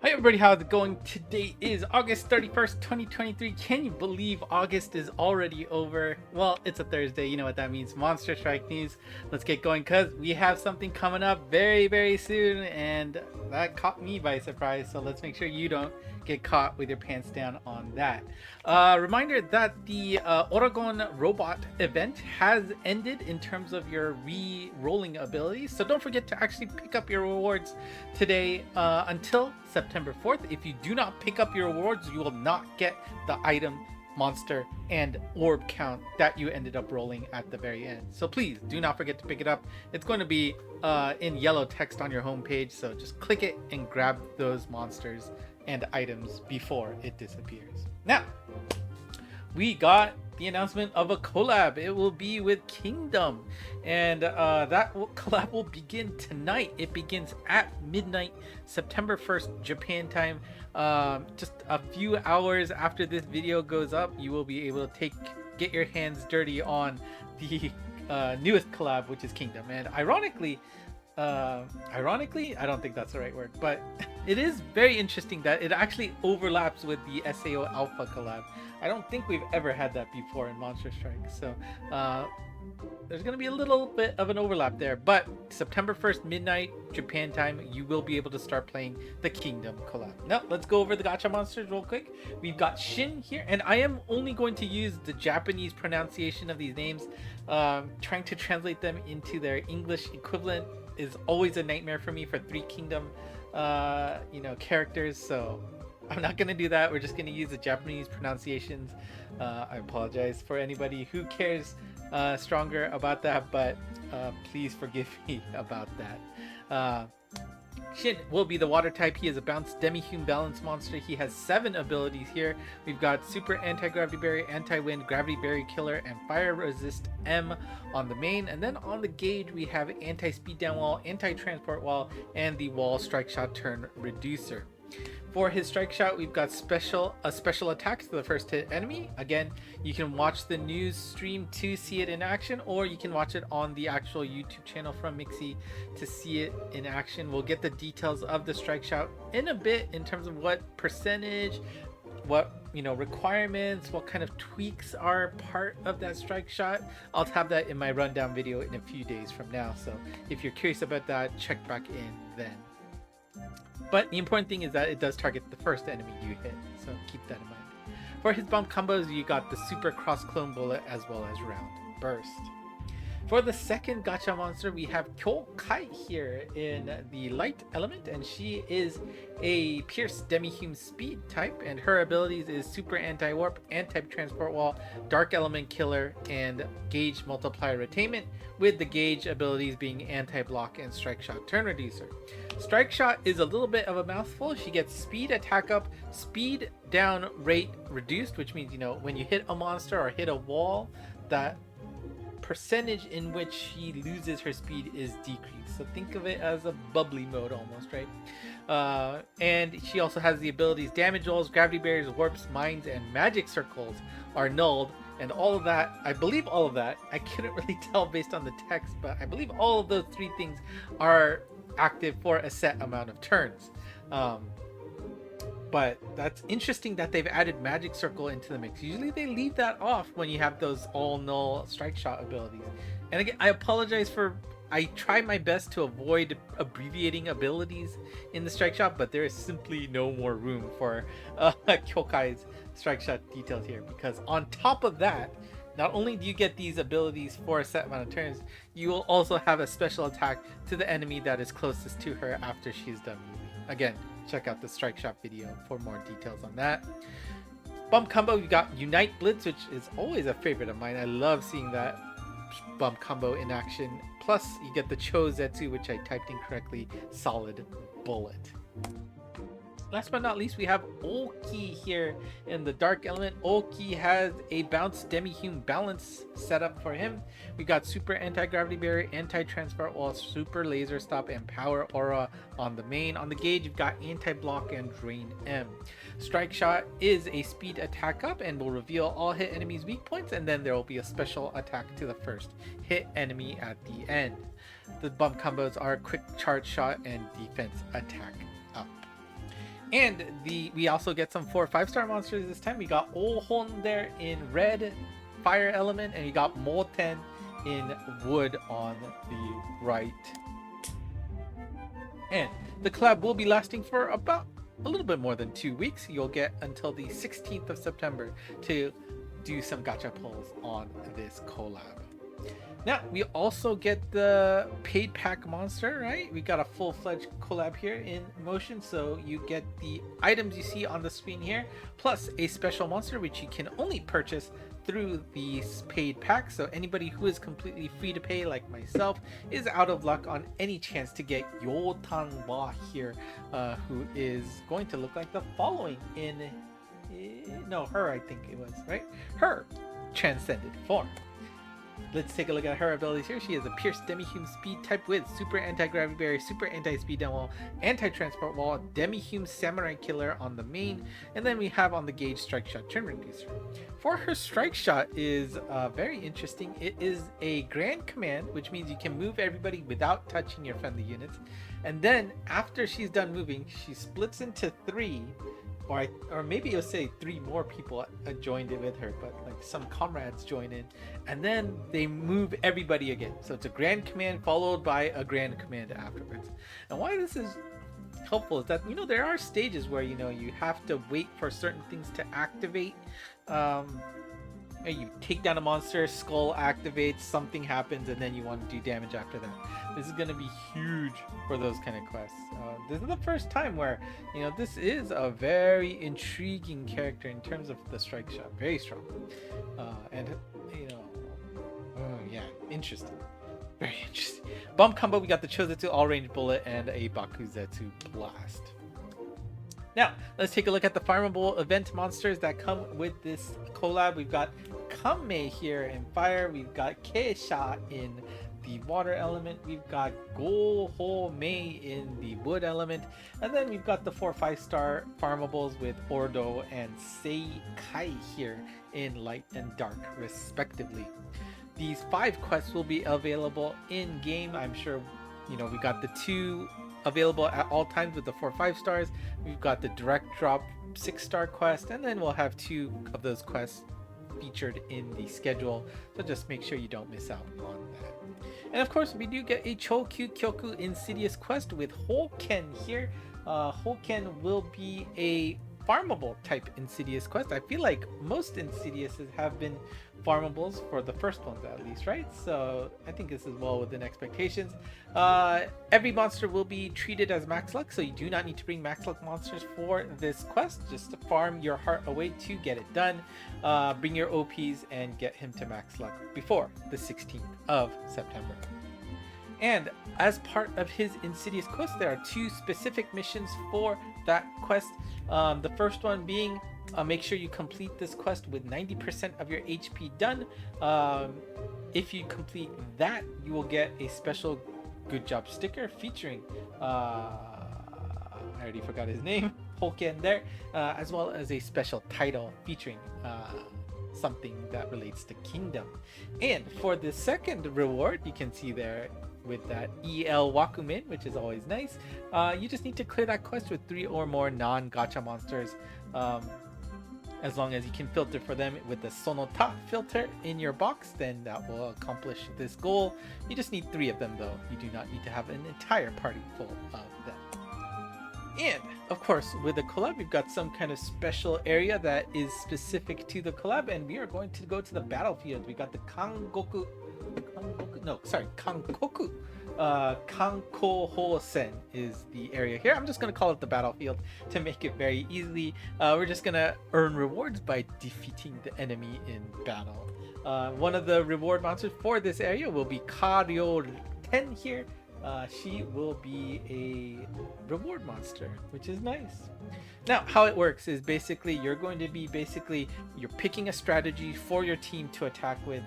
Hi everybody, how's it going? Today is August 31st, 2023. Can you believe August is already over? Well, it's a Thursday, you know what that means. Monster Strike news. Let's get going because we have something coming up very soon, and that caught me by surprise, so let's make sure you don't get caught with your pants down on that. Reminder that the Oregon robot event has ended in terms of your re-rolling abilities, so don't forget to actually pick up your rewards today until September 4th. If you do not pick up your rewards, you will not get the item, monster, and orb count that you ended up rolling at the very end. So please do not forget to pick it up. It's going to be in yellow text on your homepage, so just click it and grab those monsters and items before it disappears. Now, we got the announcement of a collab. It will be with Kingdom, and that collab will begin tonight. It begins at midnight, September 1st, Japan time. Just a few hours after this video goes up, you will be able to get your hands dirty on the newest collab, which is Kingdom. And ironically, I don't think that's the right word, but it is very interesting that it actually overlaps with the SAO Alpha collab. I don't think we've ever had that before in Monster Strike, so there's going to be a little bit of an overlap there. But September 1st, midnight, Japan time, you will be able to start playing the Kingdom collab. Now, let's go over the gacha monsters real quick. We've got Shin here, and I am only going to use the Japanese pronunciation of these names. Trying to translate them into their English equivalent is always a nightmare for me for Three Kingdom characters, so I'm not gonna do that. We're just gonna use the Japanese pronunciations. I apologize for anybody who cares stronger about that, but please forgive me about that. Shin will be the water type. He is a bounced demi-human balance monster. He has 7 abilities here. We've got super anti-gravity barrier, anti-wind, gravity barrier killer, and fire resist M on the main. And then on the gauge we have anti-speed down wall, anti-transport wall, and the wall strike shot turn reducer. For his strike shot, we've got a special attack to the first hit enemy. Again, you can watch the news stream to see it in action, or you can watch it on the actual YouTube channel from Mixi to see it in action. We'll get the details of the strike shot in a bit in terms of what percentage, what requirements, what kind of tweaks are part of that strike shot. I'll have that in my rundown video in a few days from now. So if you're curious about that, check back in then. But the important thing is that it does target the first enemy you hit, so keep that in mind. For his bump combos, you got the super cross clone bullet as well as round burst. For the second gacha monster, we have Kai here in the light element, and she is a pierce demi-human speed type, and her abilities is super anti-warp, anti-transport wall, dark element killer, and gauge multiplier retainment, with the gauge abilities being anti-block and strike shot turn reducer. Strike shot is a little bit of a mouthful. She gets speed attack up, speed down rate reduced, which means when you hit a monster or hit a wall, that percentage in which she loses her speed is decreased. So think of it as a bubbly mode almost, right? And she also has the abilities damage walls, gravity barriers, warps, mines, and magic circles are nulled. And all of that, I believe all of that, I couldn't really tell based on the text, but I believe all of those 3 things are active for a set amount of turns. But that's interesting that they've added magic circle into the mix. Usually they leave that off when you have those all null strike shot abilities. And again, I apologize I try my best to avoid abbreviating abilities in the strike shot, but there is simply no more room for Kyokai's strike shot details here, because on top of that, not only do you get these abilities for a set amount of turns, you will also have a special attack to the enemy that is closest to her after she's done moving. Again, check out the strike shot video for more details on that. Bump combo, you got Unite Blitz, which is always a favorite of mine. I love seeing that bump combo in action. Plus, you get the Cho Zetsu, which I typed incorrectly, solid bullet. Last but not least, we have Oki here in the dark element. Oki has a bounce demi-human balance set up for him. We got super anti-gravity barrier, anti-transport wall, super laser stop, and power aura on the main. On the gauge, you've got anti-block and drain M. Strike shot is a speed attack up and will reveal all hit enemies' weak points, and then there will be a special attack to the first hit enemy at the end. The bump combos are quick charge shot and defense attack up. And we also get some 4 5-star monsters this time. We got Ohon there in red fire element, and we got Moten in wood on the right. And the collab will be lasting for about a little bit more than 2 weeks. You'll get until the 16th of September to do some gacha pulls on this collab. Now, we also get the paid pack monster, right? We got a full-fledged collab here in motion, so you get the items you see on the screen here, plus a special monster which you can only purchase through these paid packs. So anybody who is completely free to pay, like myself, is out of luck on any chance to get Yotanwa here, who is going to look like the following in... no, her, I think it was, right? Her transcended form. Let's take a look at her abilities here. She has a Pierce Demi-Hume Speed type with Super Anti-Gravity Barrier, Super Anti-Speed Down Wall, Anti-Transport Wall, Demi-Hume Samurai Killer on the main, and then we have on the gauge Strike Shot Turn Reducer. For her Strike Shot is very interesting. It is a Grand Command, which means you can move everybody without touching your friendly units. And then after she's done moving, she splits into 3, or maybe you'll say 3 more people joined it with her, but like some comrades join in, and then they move everybody again. So it's a Grand Command followed by a Grand Command afterwards. And why this is helpful is that, you know, there are stages where, you know, you have to wait for certain things to activate. You take down a monster, skull activates, something happens, and then you want to do damage after that. This is going to be huge for those kind of quests. This is the first time where, you know, this is a very intriguing character in terms of the Strike Shot. Very strong. And, you know, yeah, interesting. Very interesting. Bomb combo, we got the Chozetsu all-range bullet and a Bakuzetsu blast. Now, let's take a look at the farmable event monsters that come with this collab. We've got Kame here in fire. We've got Keisha in the water element. We've got Goho Mei in the wood element. And then we've got the 4 5-star farmables with Ordo and Seikai here in light and dark, respectively. These 5 quests will be available in game. I'm sure, you know, we got the 2 available at all times with the 4 5-stars. We've got the direct drop 6-star quest, and then we'll have 2 of those quests featured in the schedule, so just make sure you don't miss out on that. And of course, we do get a Chokyu Kyoku Insidious quest with Hoken here. Hoken will be a farmable type Insidious quest. I feel like most Insidiouses have been farmables for the first ones at least, right? So I think this is well within expectations. Every monster will be treated as max luck, so you do not need to bring max luck monsters for this quest. Just to farm your heart away to get it done. Bring your OPs and get him to max luck before the 16th of September. And as part of his Insidious quest, there are 2 specific missions for that quest. The first one being make sure you complete this quest with 90% of your HP done. If you complete that, you will get a special good job sticker featuring I already forgot his name, Hoken there, as well as a special title featuring something that relates to Kingdom. And for the second reward, you can see there with that EL Wakumin, which is always nice. You just need to clear that quest with 3 or more non-gacha monsters. As long as you can filter for them with the Sonota filter in your box, then that will accomplish this goal. You just need 3 of them though. You do not need to have an entire party full of them. And of course, with the collab, we've got some kind of special area that is specific to the collab, and we are going to go to the battlefield. We got the Kankoku Kanko-Hosen is the area here. I'm just going to call it the battlefield to make it very easy. We're just going to earn rewards by defeating the enemy in battle. One of the reward monsters for this area will be Karyo 10 here. She will be a reward monster, which is nice. Now, how it works is basically you're going to be you're picking a strategy for your team to attack with.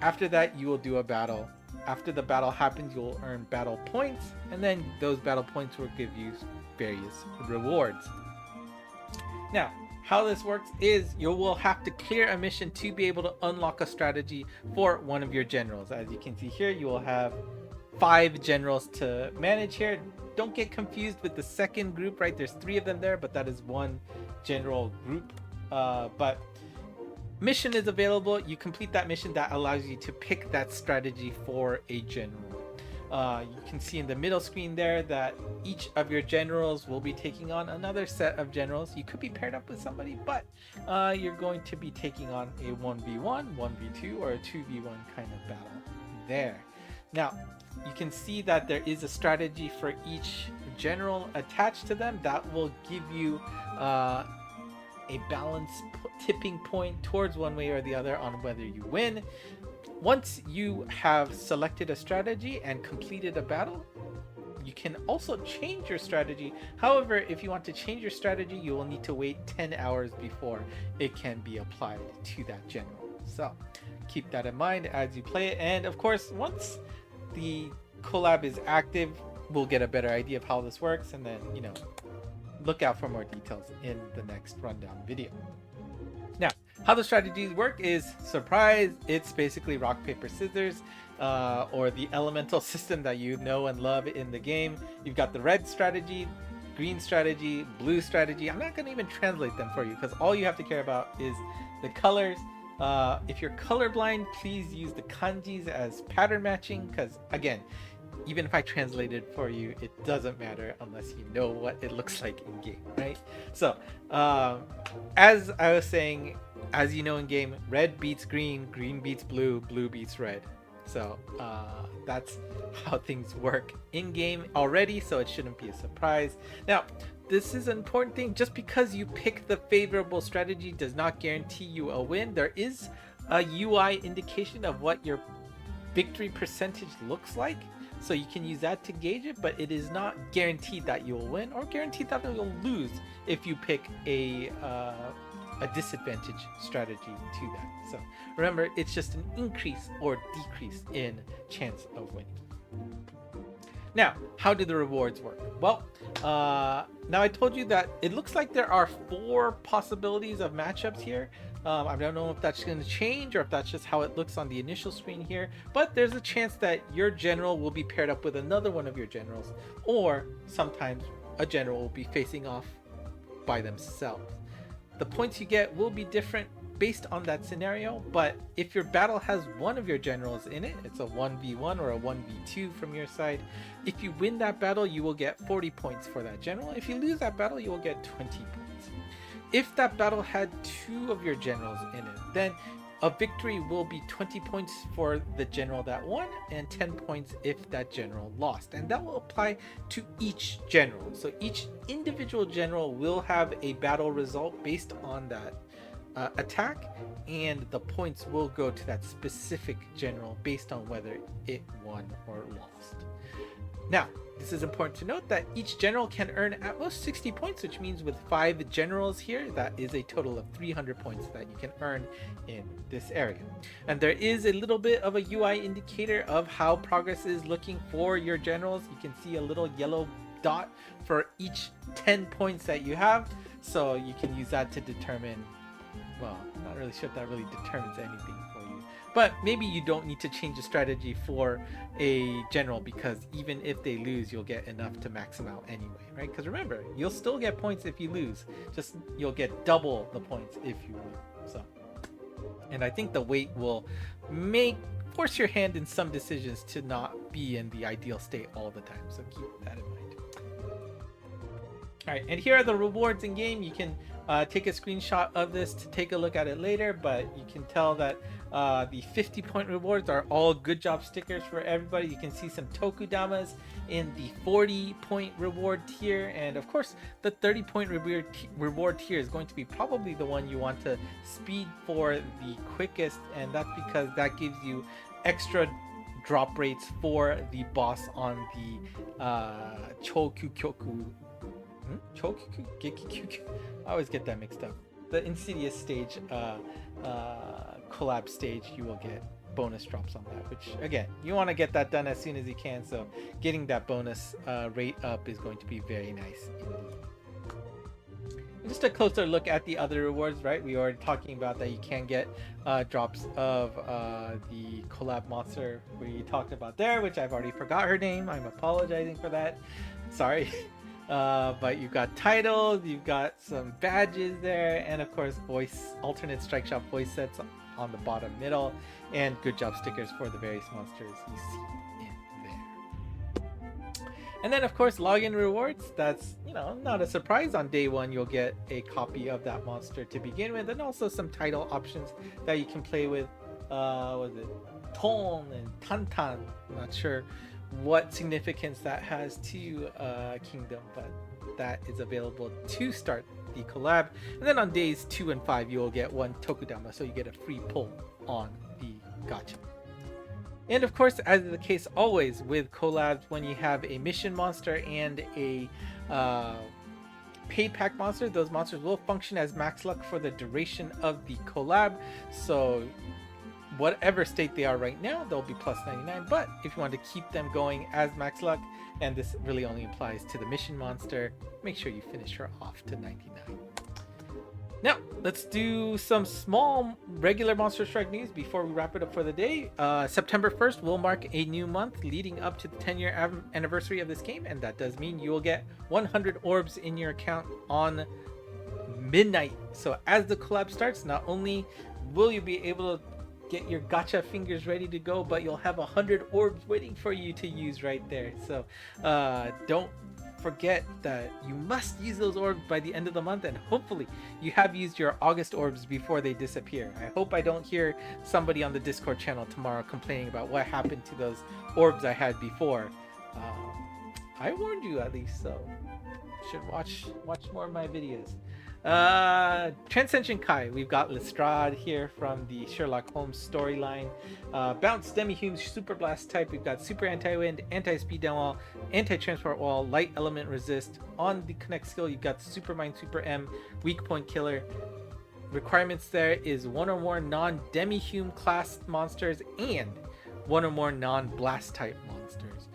After that, you will do a battle. After the battle happens, you'll earn battle points, and then those battle points will give you various rewards. Now, how this works is you will have to clear a mission to be able to unlock a strategy for one of your generals. As you can see here, you will have 5 generals to manage here. don't get confused with the second group, right? There's 3 of them there, but that is one general group. But mission is available. You complete that mission, that allows you to pick that strategy for a general. You can see in the middle screen there that each of your generals will be taking on another set of generals. You could be paired up with somebody, but you're going to be taking on a 1v1, 1v2, or a 2v1 kind of battle there. Now, you can see that there is a strategy for each general attached to them that will give you a balance tipping point towards one way or the other on whether you win. Once you have selected a strategy and completed a battle, you can also change your strategy. However, if you want to change your strategy, you will need to wait 10 hours before it can be applied to that general. So keep that in mind as you play it. And of course, once the collab is active, we'll get a better idea of how this works, and then, you know, look out for more details in the next rundown video. Now, how the strategies work is surprise. It's basically rock, paper, scissors, or the elemental system that you know and love in the game. You've got the red strategy, green strategy, blue strategy. I'm not going to even translate them for you because all you have to care about is the colors. If you're colorblind, please use the kanjis as pattern matching, because again, even if I translate it for you, it doesn't matter unless you know what it looks like in game, right? So as I was saying, as you know in game, red beats green, green beats blue, blue beats red. So that's how things work in game already, so it shouldn't be a surprise. Now, this is an important thing. Just because you pick the favorable strategy does not guarantee you a win. There is a UI indication of what your victory percentage looks like, so you can use that to gauge it, but it is not guaranteed that you'll win or guaranteed that you'll lose if you pick a disadvantage strategy to that. So remember, it's just an increase or decrease in chance of winning. Now, how do the rewards work? Well, now I told you that it looks like there are 4 possibilities of matchups here. I don't know if that's going to change or if that's just how it looks on the initial screen here, but there's a chance that your general will be paired up with another one of your generals, or sometimes a general will be facing off by themselves. The points you get will be different based on that scenario, but if your battle has one of your generals in it, it's a 1v1 or a 1v2 from your side. If you win that battle, you will get 40 points for that general. If you lose that battle, you will get 20 points. If that battle had 2 of your generals in it, then a victory will be 20 points for the general that won and 10 points if that general lost, and that will apply to each general. So each individual general will have a battle result based on that attack, and the points will go to that specific general based on whether it won or lost. Now, this is important to note that each general can earn at most 60 points, which means with 5 generals here, that is a total of 300 points that you can earn in this area. And there is a little bit of a UI indicator of how progress is looking for your generals. You can see a little yellow dot for each 10 points that you have, so you can use that to determine, well, I'm not really sure if that really determines anything for you, but maybe you don't need to change the strategy for a general, because even if they lose, you'll get enough to max them out anyway, right? Because remember, you'll still get points if you lose, just you'll get double the points if you win. So, and I think the weight will force your hand in some decisions to not be in the ideal state all the time, so keep that in mind. All right, and here are the rewards in game. You can take a screenshot of this to take a look at it later, but you can tell that the 50-point rewards are all good job stickers for everybody. You can see some tokudamas in the 40-point reward tier, and of course the 30-point reward tier is going to be probably the one you want to speed for the quickest, and that's because that gives you extra drop rates for the boss on the Chokukyoku. Chokukyu? Gekikyu? I always get that mixed up. The Insidious stage, collab stage, you will get bonus drops on that, which again, you want to get that done as soon as you can, so getting that bonus rate up is going to be very nice indeed. And just a closer look at the other rewards, right? We were talking about that you can get drops of the collab monster we talked about there, which I've already forgot her name. I'm apologizing for that. Sorry. But you've got titles, you've got some badges there, and of course alternate strike shop voice sets on the bottom middle, and good job stickers for the various monsters you see in there. And then of course login rewards. That's, you know, not a surprise. On day one you'll get a copy of that monster to begin with, and also some title options that you can play with. Was it Ton and Tantan? I'm not sure what significance that has to Kingdom, but that is available to start the collab. And then on days 2 and 5 you will get one Tokudama, so you get a free pull on the gacha. And of course, as is the case always with collabs, when you have a mission monster and a paid pack monster, those monsters will function as max luck for the duration of the collab. So whatever state they are right now, they'll be plus 99, but if you want to keep them going as max luck, and this really only applies to the mission monster, make sure you finish her off to 99. Now let's do some small regular Monster Strike news before we wrap it up for the day. September 1st will mark a new month leading up to the 10-year anniversary of this game, and that does mean you will get 100 orbs in your account on midnight. So as the collab starts, not only will you be able to get your gacha fingers ready to go, but you'll have 100 orbs waiting for you to use right there. So don't forget that you must use those orbs by the end of the month, and hopefully you have used your August orbs before they disappear. I hope I don't hear somebody on the Discord channel tomorrow complaining about what happened to those orbs I had before. I warned you at least, so you should watch more of my videos. Transcension Kai, we've got Lestrade here from the Sherlock Holmes storyline. Bounce Demi-Hume's Super Blast type. We've got Super Anti-Wind, Anti-Speed Down Wall, Anti-Transport Wall, Light Element Resist. On the Connect skill, you've got Super Mind, Super M, Weak Point Killer. Requirements there is one or more non-Demi-Hume class monsters and one or more non-Blast type monsters.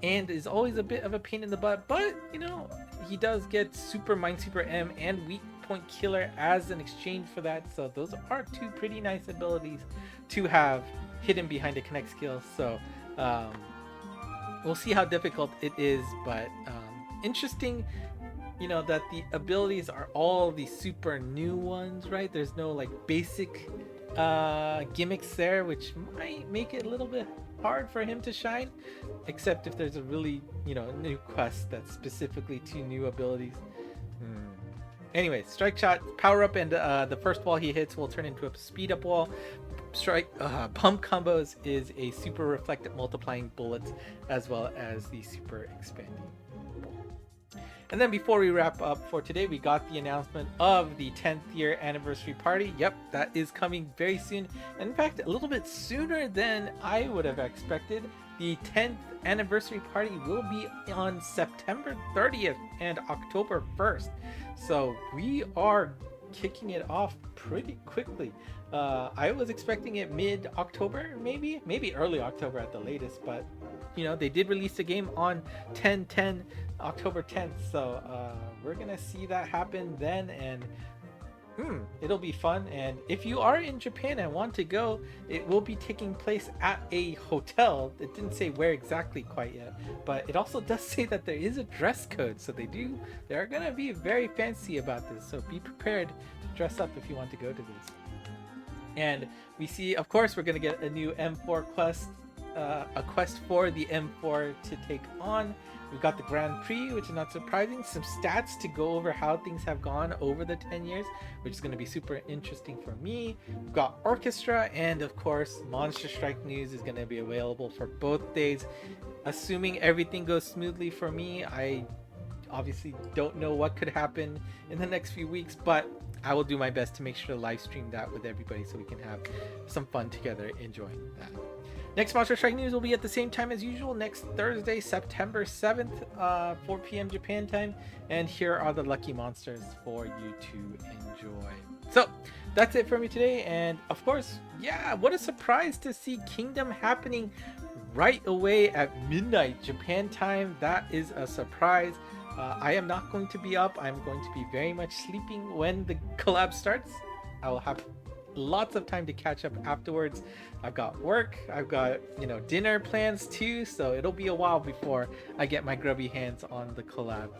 And is always a bit of a pain in the butt, but you know, he does get Super Mind, Super M, and Weak Point Killer as an exchange for that. So those are two pretty nice abilities to have hidden behind a Connect skill. So we'll see how difficult it is, but interesting, you know, that the abilities are all the super new ones, right? There's no like basic gimmicks there, which might make it a little bit hard for him to shine, except if there's a really, you know, new quest that's specifically to new abilities. Anyway, strike shot, power up, and the first wall he hits will turn into a speed up wall. Strike pump combos is a super reflective multiplying bullets, as well as the super expanding. And then before we wrap up for today, we got the announcement of the 10th year anniversary party. Yep, that is coming very soon. In fact, a little bit sooner than I would have expected. The 10th anniversary party will be on September 30th and October 1st. So we are kicking it off pretty quickly. I was expecting it mid-October, maybe early October at the latest, but you know, they did release the game on October 10th, so we're gonna see that happen then, and it'll be fun. And if you are in Japan and want to go, it will be taking place at a hotel. It didn't say where exactly quite yet, but it also does say that there is a dress code, so they're gonna be very fancy about this, so be prepared to dress up if you want to go to this. And we see, of course, we're gonna get a new M4 quest, a quest for the M4 to take on. We've got the Grand Prix, which is not surprising. Some stats to go over how things have gone over the 10 years, which is going to be super interesting for me. We've got Orchestra, and of course, Monster Strike news is going to be available for both days. Assuming everything goes smoothly for me, I obviously don't know what could happen in the next few weeks, but I will do my best to make sure to live stream that with everybody so we can have some fun together enjoying that. Next Monster Strike news will be at the same time as usual, next Thursday, September 7th, 4 p.m. Japan time. And here are the lucky monsters for you to enjoy. So that's it for me today. And of course, yeah, what a surprise to see Kingdom happening right away at midnight Japan time. That is a surprise. I am not going to be up. I'm going to be very much sleeping when the collab starts. I will have lots of time to catch up afterwards. I've got work, I've got, you know, dinner plans too, so it'll be a while before I get my grubby hands on the collab.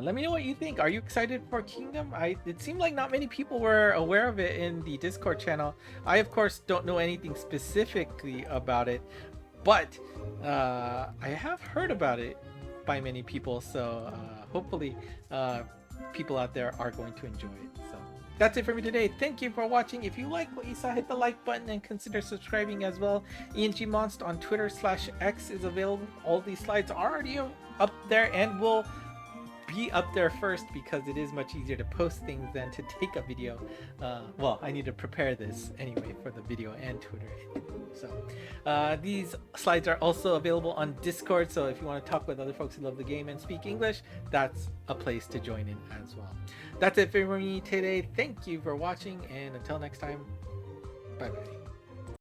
Let me know what you think. Are you excited for Kingdom? It seemed like not many people were aware of it in the Discord channel. I of course don't know anything specifically about it, but I have heard about it by many people, so hopefully people out there are going to enjoy it. So that's it for me today. Thank you for watching. If you like what you saw, hit the like button and consider subscribing as well. Monst on Twitter/X is available. All these slides are already up there and will be up there first because it is much easier to post things than to take a video. Well, I need to prepare this anyway for the video and Twitter. So these slides are also available on Discord, so if you want to talk with other folks who love the game and speak English, that's a place to join in as well. That's it for me today. Thank you for watching, and until next time, bye bye.